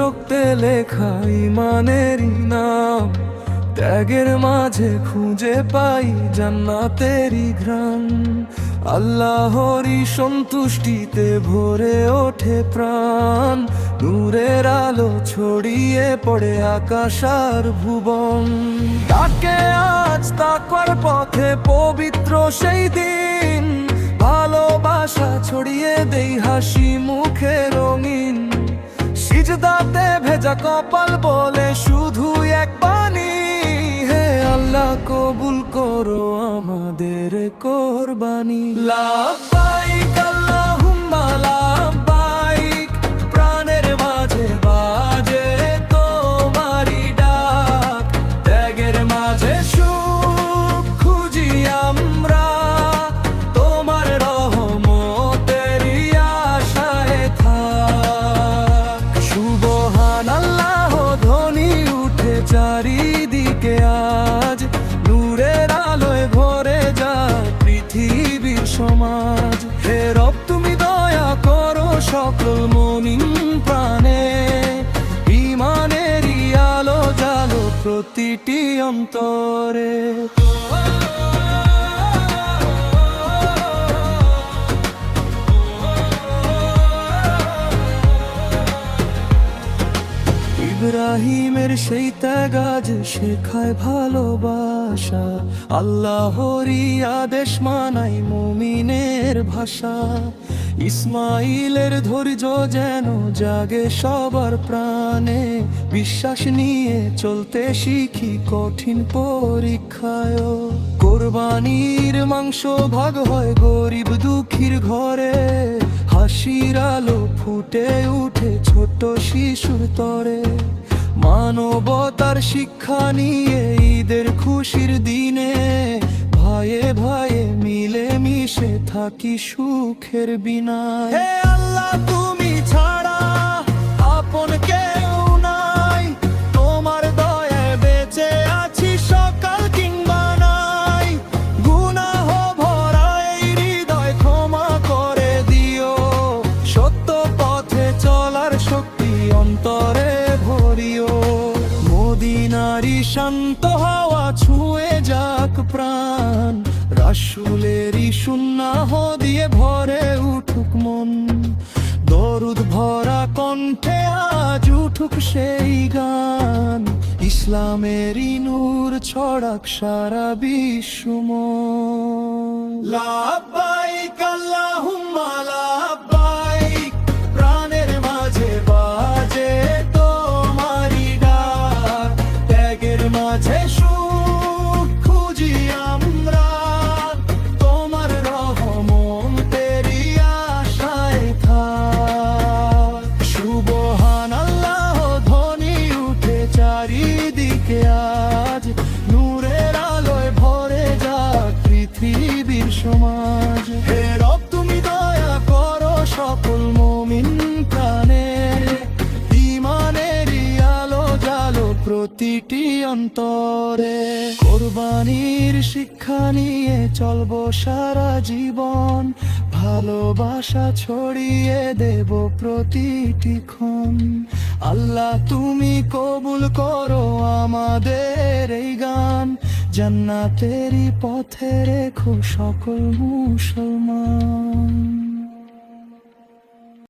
রক্তে লেখা ইমানেরই নাম, ত্যাগের মাঝে খুঁজে পাই জান্নাতেরই ঘ্রাণ। আল্লাহরই সন্তুষ্টিতে ভরে ওঠে প্রাণ, নূরের আলো ছড়িয়ে পড়ে আকাশ আর ভুবন। ডাকে আজ তাকওয়ার পথে পবিত্র সেই দিন, ভালোবাসা ছড়িয়ে দেই হাসি মুখে রঙিন। সিজদাতে ভেজা কপাল বলে শুধু এক বাণী, হে আল্লাহ কবুল করো আমাদের কোরবানি। লাব্বাইক আল্লাহুম্মা লাব্বাইক, প্রাণের মাঝে বাজে তোমারই ডাক। ত্যাগের মাঝে সুখ খুঁজি আমরা, তোমার রহমতেরই আশায় থাক। সুবহানাল্লাহ ধ্বনি উঠে চারিদিকে আজ, নূরের আলোয় ভরে যায় পৃথিবীর সমাজ। হে রব তুমি দয়া করো সকল মুমিন প্রাণে, ঈমানেরই আলো জ্বালো প্রতিটি অন্তরে। ইব্রাহিমের সেই ত্যাগ আজ শেখায় ভালোবাসা, আল্লাহরই আদেশ মানাই মুমিনের ভাষা। ইসমাইলের ধৈর্য যেন জাগে সবার প্রাণে, বিশ্বাস নিয়ে চলতে শিখি কঠিন পরীক্ষায়। কোরবানির মাংস ভাগ হয় গরিব দুঃখীর ঘরে, হাসির আলো ফুটে উঠে ছোট শিশুর তরে। মানবতার শিক্ষা নিয়ে ঈদের খুশির দিনে, ভাইয়ে ভাইয়ে মিলে মিশে থাকি সুখের বিনায়। হে আল্লাহ তুমি ছাড়া আপন কেউ নাই, তোমার দয়ায় বেঁচে আছি সকাল কিংবা নাই। গুনাহ ভরা এই হৃদয় ক্ষমা করে দিও, সত্য পথে চলার শক্তি অন্তরে ভরিও। মদিনারি শান্ত হাওয়া ছুঁয়ে যাক প্রাণ, রাসূলেরই সুন্নাহ দিয়ে ভরে উঠুক মন। দরুদ ভরা কণ্ঠে আজ উঠুক সেই গান, ইসলামেরই নূর ছড়াক সারা বিশ্বময়। লাব্বাইক আল্লাহুম্মা লাব্বাইক, প্রাণের মাঝে বাজে তোমারই ডাক। ত্যাগের মাঝে সুখ খুঁজি আমরা, তোমার রহমতেরই আশায় থাক। সুবহানাল্লাহ ধ্বনি উঠে চারিদিকে আজ, নূরের আলোয় ভরে যাক পৃথিবীর সমাজ। হে রব তুমি দয়া করো সকল মুমিন প্রাণে, ঈমানেরই আলো জ্বালো প্রতিটি অন্তরে। কোরবানির শিক্ষা নিয়ে চলবো সারা জীবন, ভালোবাসা ছড়িয়ে দেব প্রতিটি ক্ষণ। আল্লাহ তুমি কবুল করো আমাদের এই গান, জান্নাতেরই পথে রেখো সকল মুসলমান।